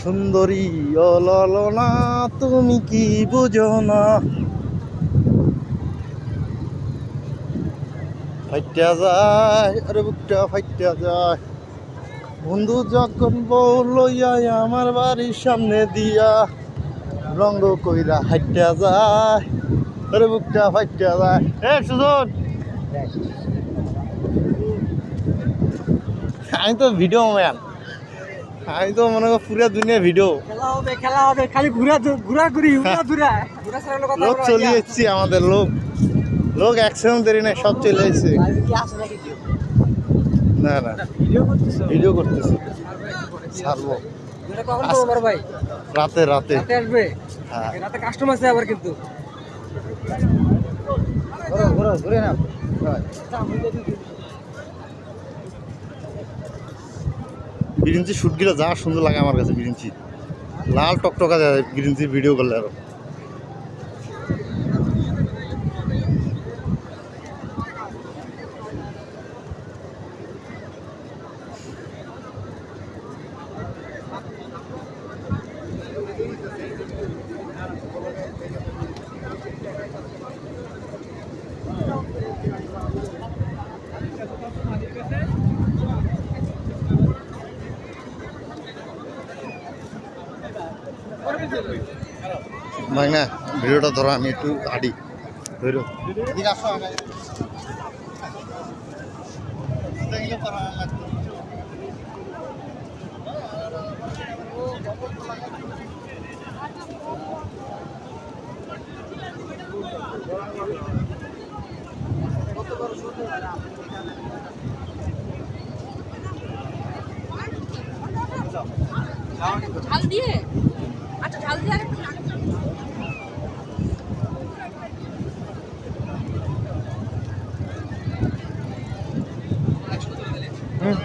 সুন্দরী ও ললনা তুমি কি বুঝো না। ফাইটা যায় আরে বুকটা ফাইটা যায়, বন্ধু যখন বউ লইয়া আমার বাড়ির সামনে দিয়া রঙ্গ কইরা হাইটা যায় আরে বুকটা ফাইটা যায়। এ সুজন, আমি তো ভিডিও ম্যান, আমি তো মনে করি পুরা দুনিয়া ভিডিও। খেলা হবে খালি ঘুরাঘুরি লোক চলে এসছি, আমাদের লোক লোক একসঙ্গে দেরি নাই, সব চলে এসছে। না না ভিডিও করতেছি, ছাড়বো রাতে রাতে আসবে। হ্যাঁ রাতে কাস্টমার আছে আবার কিন্তু ঘুরে না। বিরিঞ্চি শুটগুলো যা সুন্দর লাগে আমার কাছে, বিরিঞ্চি লাল টকটকা যায় বিরিঞ্চির ভিডিও করলে আরো। ভাই না ভিডিওটা ধরো, আমি একটু হাঁটি ধরো। ঝাল দিয়ে, আচ্ছা ঝাল দিয়ে আরেকটু হুম